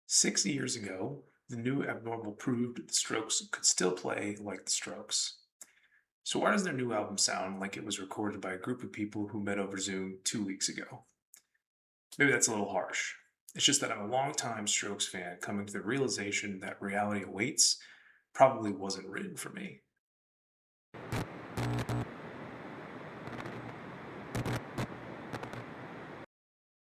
6 years ago, the new abnormal proved the Strokes could still play like the Strokes. So, why does their new album sound like it was recorded by a group of people who met over Zoom 2 weeks ago? Maybe that's a little harsh. It's just that I'm a longtime Strokes fan coming to the realization that Reality Awaits probably wasn't written for me.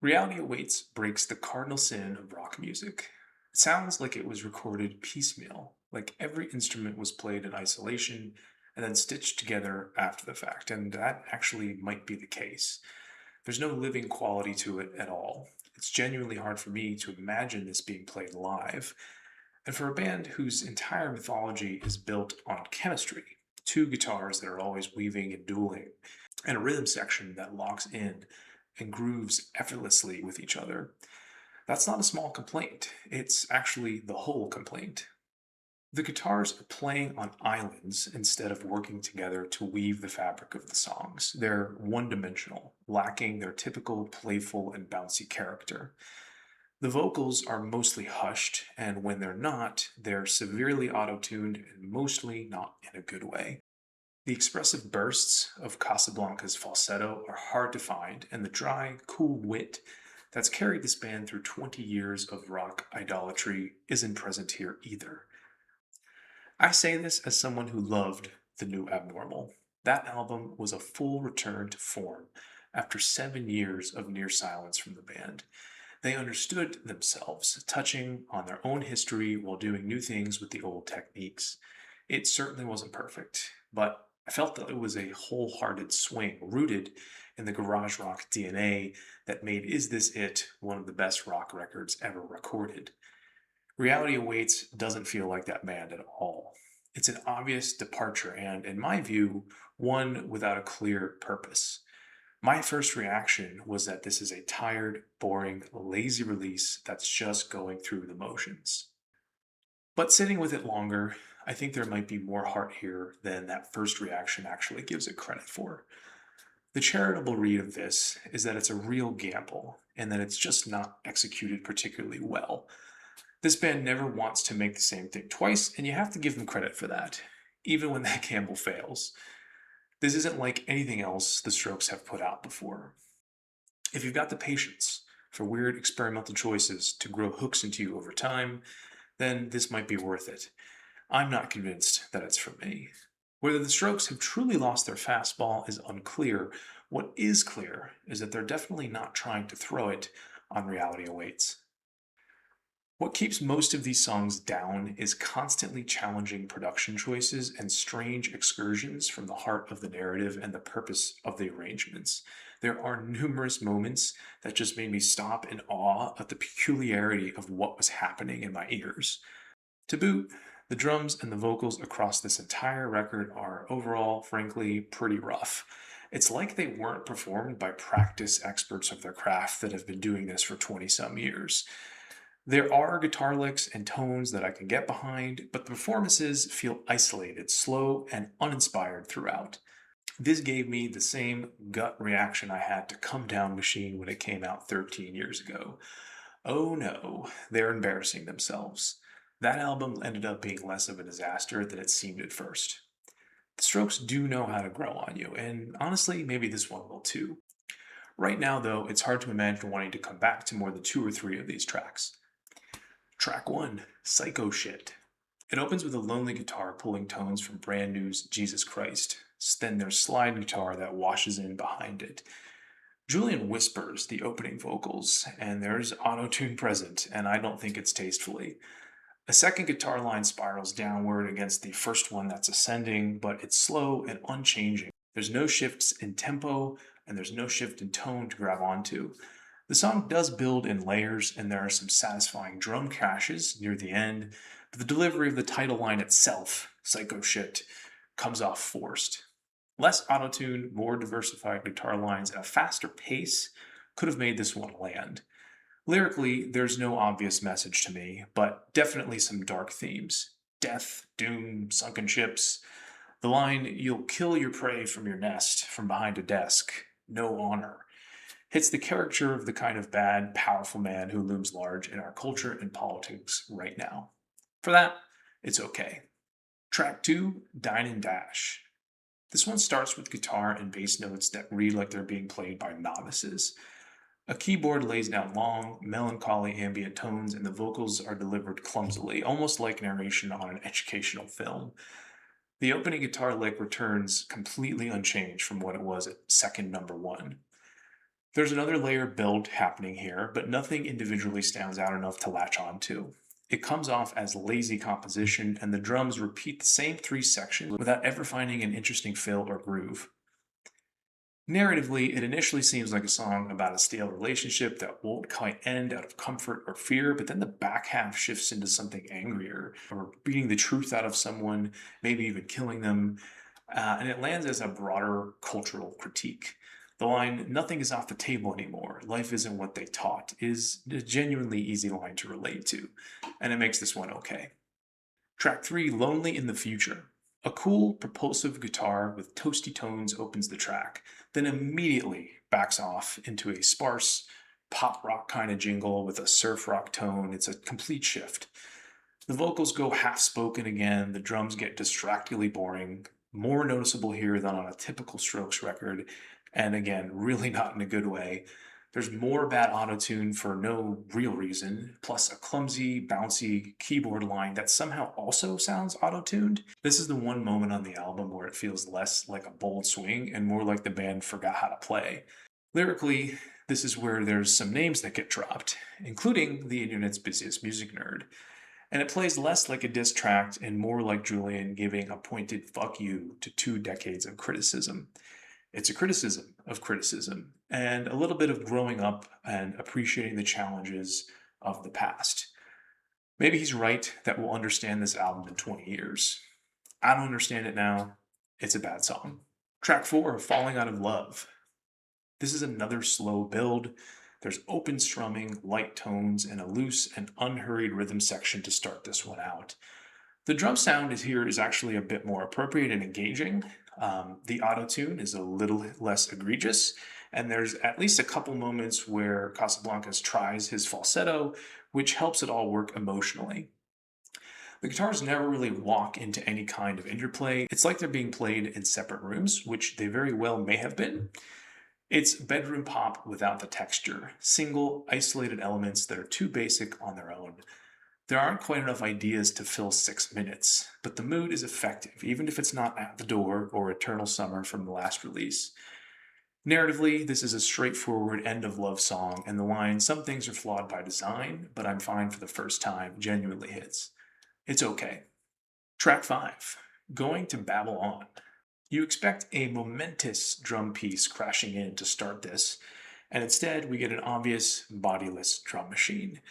Reality Awaits breaks the cardinal sin of rock music. It sounds like it was recorded piecemeal, like every instrument was played in isolation and then stitched together after the fact, and that actually might be the case. There's no living quality to it at all. It's genuinely hard for me to imagine this being played live. And for a band whose entire mythology is built on chemistry, two guitars that are always weaving and dueling, and a rhythm section that locks in and grooves effortlessly with each other, that's not a small complaint. It's actually the whole complaint. The guitars are playing on islands instead of working together to weave the fabric of the songs. They're one dimensional, lacking their typical playful and bouncy character. The vocals are mostly hushed, and when they're not, they're severely auto tuned and mostly not in a good way. The expressive bursts of Casablanca's falsetto are hard to find, and the dry, cool wit that's carried this band through 20 years of rock idolatry isn't present here either. I say this as someone who loved The New Abnormal. That album was a full return to form after 7 years of near silence from the band. They understood themselves, touching on their own history while doing new things with the old techniques. It certainly wasn't perfect, but I felt that it was a wholehearted swing rooted in the garage rock DNA that made Is This It one of the best rock records ever recorded. Reality Awaits doesn't feel like that band at all. It's an obvious departure and, in my view, one without a clear purpose. My first reaction was that this is a tired, boring, lazy release that's just going through the motions. But sitting with it longer, I think there might be more heart here than that first reaction actually gives it credit for. The charitable read of this is that it's a real gamble and that it's just not executed particularly well. This band never wants to make the same thing twice, and you have to give them credit for that, even when that gamble fails. This isn't like anything else the Strokes have put out before. If you've got the patience for weird experimental choices to grow hooks into you over time, then this might be worth it. I'm not convinced that it's for me. Whether the Strokes have truly lost their fastball is unclear. What is clear is that they're definitely not trying to throw it on Reality Awaits. What keeps most of these songs down is constantly challenging production choices and strange excursions from the heart of the narrative and the purpose of the arrangements. There are numerous moments that just made me stop in awe at the peculiarity of what was happening in my ears. To boot, the drums and the vocals across this entire record are overall, frankly, pretty rough. It's like they weren't performed by practice experts of their craft that have been doing this for 20 some years. There are guitar licks and tones that I can get behind, but the performances feel isolated, slow, and uninspired throughout. This gave me the same gut reaction I had to Come Down Machine when it came out 13 years ago. Oh no, they're embarrassing themselves. That album ended up being less of a disaster than it seemed at first. The Strokes do know how to grow on you, and honestly, maybe this one will too. Right now, though, it's hard to imagine wanting to come back to more than two or three of these tracks. Track 1, Psycho Shit. It opens with a lonely guitar pulling tones from Brand New's Jesus Christ. Then there's slide guitar that washes in behind it. Julian whispers the opening vocals, and there's auto-tune present, and I don't think it's tastefully. A second guitar line spirals downward against the first one that's ascending, but it's slow and unchanging. There's no shifts in tempo, and there's no shift in tone to grab onto. The song does build in layers, and there are some satisfying drum crashes near the end, but the delivery of the title line itself, Psycho Shit, comes off forced. Less autotune, more diversified guitar lines, and a faster pace could have made this one land. Lyrically, there's no obvious message to me, but definitely some dark themes. Death, doom, sunken ships. The line, you'll kill your prey from your nest, from behind a desk. No honor. hits the caricature of the kind of bad, powerful man who looms large in our culture and politics right now. For that, it's okay. Track 2, Dine and Dash. This one starts with guitar and bass notes that read like they're being played by novices. A keyboard lays down long, melancholy ambient tones, and the vocals are delivered clumsily, almost like narration on an educational film. The opening guitar lick returns completely unchanged from what it was at second number one. There's another layer build happening here, but nothing individually stands out enough to latch on to. It comes off as lazy composition, and the drums repeat the same three sections without ever finding an interesting fill or groove. Narratively, it initially seems like a song about a stale relationship that won't quite end out of comfort or fear, but then the back half shifts into something angrier, or beating the truth out of someone, maybe even killing them, and it lands as a broader cultural critique. The line, "Nothing is off the table anymore, life isn't what they taught," is a genuinely easy line to relate to, and it makes this one okay. Track 3, Lonely in the Future. A cool, propulsive guitar with toasty tones opens the track, then immediately backs off into a sparse, pop rock kind of jingle with a surf rock tone. It's a complete shift. The vocals go half spoken again, the drums get distractingly boring, more noticeable here than on a typical Strokes record, and again, really not in a good way. There's more bad autotune for no real reason, plus a clumsy, bouncy keyboard line that somehow also sounds autotuned. This is the one moment on the album where it feels less like a bold swing and more like the band forgot how to play. Lyrically, this is where there's some names that get dropped, including the internet's busiest music nerd. And it plays less like a diss track and more like Julian giving a pointed fuck you to 2 decades of criticism. It's a criticism of criticism and a little bit of growing up and appreciating the challenges of the past. Maybe he's right that we'll understand this album in 20 years. I don't understand it now. It's a bad song. Track 4, Falling Out of Love. This is another slow build. There's open strumming, light tones, and a loose and unhurried rhythm section to start this one out. The drum sound is actually a bit more appropriate and engaging. The auto tune is a little less egregious, and there's at least a couple moments where Casablancas tries his falsetto, which helps it all work emotionally. The guitars never really walk into any kind of interplay. It's like they're being played in separate rooms, which they very well may have been. It's bedroom pop without the texture, single, isolated elements that are too basic on their own. There aren't quite enough ideas to fill 6 minutes, but the mood is effective, even if it's not At the Door or Eternal Summer from the last release. Narratively, this is a straightforward end of love song, and the line, "Some things are flawed by design, but I'm fine for the first time," genuinely hits. It's okay. Track 5, Going to Babble On. You expect a momentous drum piece crashing in to start this, and instead we get an obvious bodiless drum machine.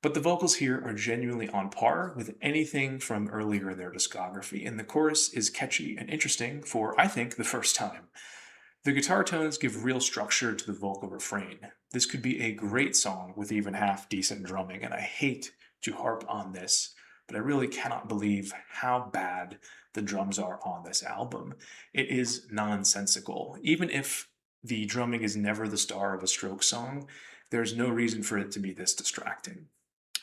But the vocals here are genuinely on par with anything from earlier in their discography, and the chorus is catchy and interesting for, I think, the first time. The guitar tones give real structure to the vocal refrain. This could be a great song with even half decent drumming, and I hate to harp on this, but I really cannot believe how bad the drums are on this album. It is nonsensical. Even if the drumming is never the star of a Strokes song, there's no reason for it to be this distracting.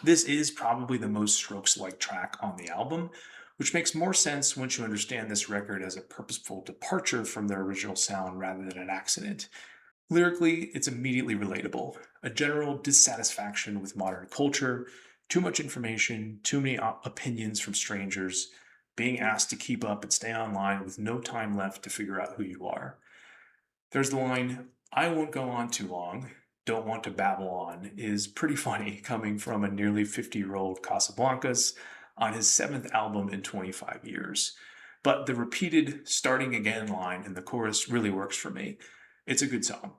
This is probably the most Strokes-like track on the album, which makes more sense once you understand this record as a purposeful departure from their original sound rather than an accident. Lyrically, it's immediately relatable. A general dissatisfaction with modern culture, too much information, too many opinions from strangers, being asked to keep up and stay online with no time left to figure out who you are. There's the line, "I won't go on too long, don't want to babble on," is pretty funny coming from a nearly 50-year-old Casablancas on his 7th album in 25 years. But the repeated starting again line in the chorus really works for me. It's a good song.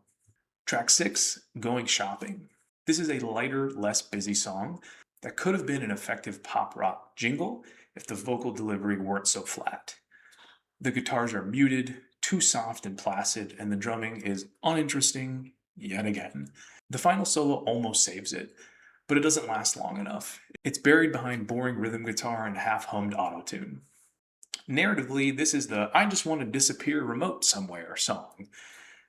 Track 6, Going Shopping. This is a lighter, less busy song that could have been an effective pop rock jingle if the vocal delivery weren't so flat. The guitars are muted, too soft and placid, and the drumming is uninteresting yet again. The final solo almost saves it, but it doesn't last long enough. It's buried behind boring rhythm guitar and half-hummed autotune. Narratively, this is the "I just want to disappear remote somewhere" song.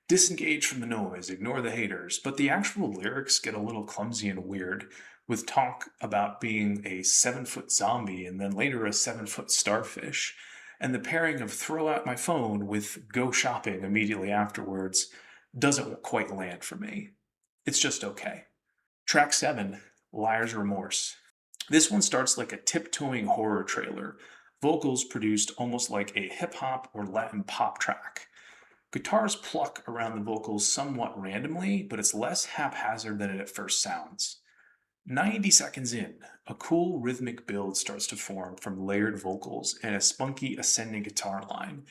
Disengage from the noise, ignore the haters, but the actual lyrics get a little clumsy and weird, with talk about being a 7 foot zombie and then later a 7 foot starfish. And the pairing of throw out my phone with go shopping immediately afterwards doesn't quite land for me. It's just okay. Track 7, Liar's Remorse. This one starts like a tiptoeing horror trailer, vocals produced almost like a hip hop or Latin pop track. Guitars pluck around the vocals somewhat randomly, but it's less haphazard than it at first sounds. 90 seconds in, a cool rhythmic build starts to form from layered vocals and a spunky ascending guitar line,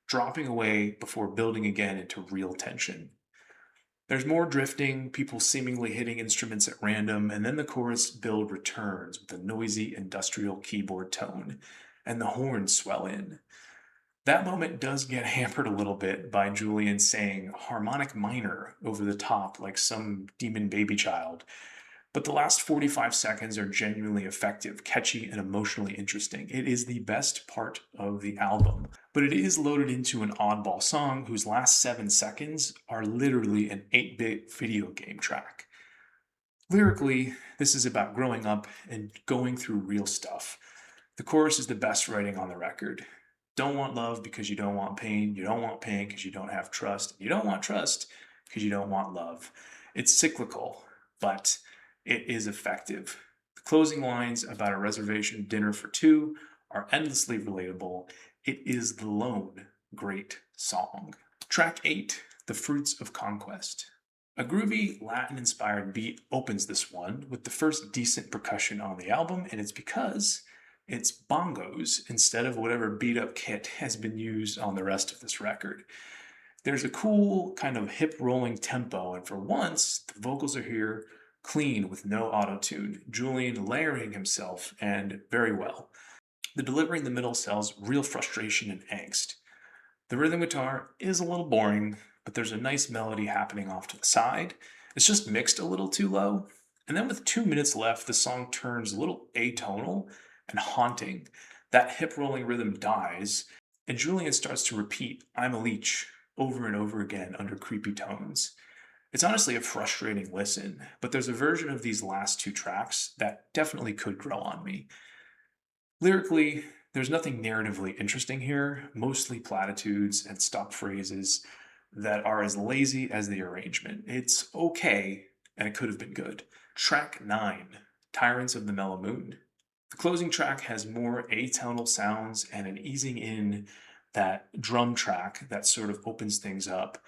dropping away before building again into real tension. There's more drifting, people seemingly hitting instruments at random, and then the chorus build returns with a noisy industrial keyboard tone, and the horns swell in. That moment does get hampered a little bit by Julian saying harmonic minor over the top like some demon baby child, but the last 45 seconds are genuinely effective, catchy, and emotionally interesting. It is the best part of the album, but it is loaded into an oddball song whose last 7 seconds are literally an 8-bit video game track. Lyrically, this is about growing up and going through real stuff. The chorus is the best writing on the record. Don't want love because you don't want pain. You don't want pain because you don't have trust. You don't want trust because you don't want love. It's cyclical, but it is effective. The closing lines about a reservation dinner for two are endlessly relatable. It is the lone great song. Track 8, The Fruits of Conquest. A groovy Latin-inspired beat opens this one with the first decent percussion on the album, and it's because it's bongos instead of whatever beat-up kit has been used on the rest of this record. There's a cool kind of hip-rolling tempo, and for once, the vocals are here clean with no auto-tune, Julian layering himself, and very well. The delivery in the middle sells real frustration and angst. The rhythm guitar is a little boring, but there's a nice melody happening off to the side. It's just mixed a little too low. And then with 2 minutes left, the song turns a little atonal and haunting. That hip rolling rhythm dies, and Julian starts to repeat I'm a leech over and over again under creepy tones. It's honestly a frustrating listen, but there's a version of these last 2 tracks that definitely could grow on me. Lyrically, there's nothing narratively interesting here, mostly platitudes and stop phrases that are as lazy as the arrangement. It's okay, and it could have been good. Track 9, Tyrants of the Mellow Moon. The closing track has more atonal sounds and an easing in that drum track that sort of opens things up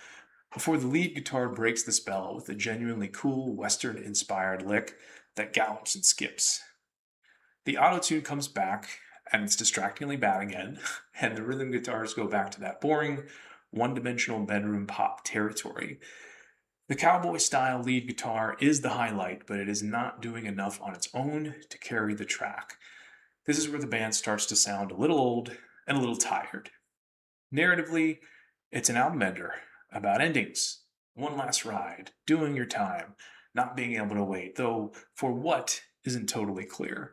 before the lead guitar breaks the spell with a genuinely cool Western-inspired lick that gallops and skips. The auto-tune comes back, and it's distractingly bad again, and the rhythm guitars go back to that boring, one-dimensional bedroom pop territory. The cowboy-style lead guitar is the highlight, but it is not doing enough on its own to carry the track. This is where the band starts to sound a little old and a little tired. Narratively, it's an album ender about endings, one last ride, doing your time, not being able to wait, though for what isn't totally clear.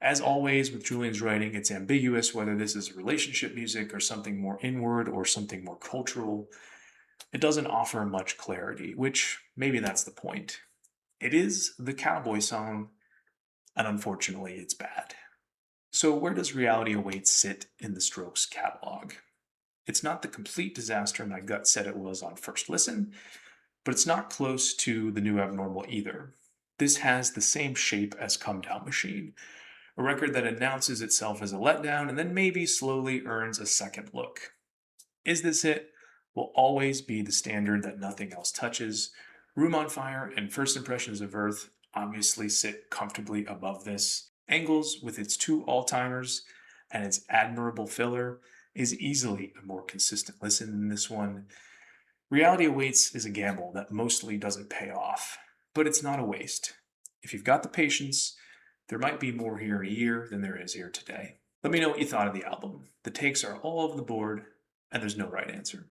As always with Julian's writing, it's ambiguous whether this is relationship music or something more inward or something more cultural. It doesn't offer much clarity, which maybe that's the point. It is the cowboy song, and unfortunately it's bad. So where does Reality Awaits sit in the Strokes catalog? It's not the complete disaster my gut said it was on first listen, but it's not close to the new abnormal either. This has the same shape as Come Down Machine, a record that announces itself as a letdown and then maybe slowly earns a second look. Is This It? Will always be the standard that nothing else touches. Room on Fire and First Impressions of Earth obviously sit comfortably above this. Angles, with its 2 all-timers and its admirable filler, is easily a more consistent listen than this one. Reality Awaits is a gamble that mostly doesn't pay off, but it's not a waste. If you've got the patience, there might be more here in a year than there is here today. Let me know what you thought of the album. The takes are all over the board, and there's no right answer.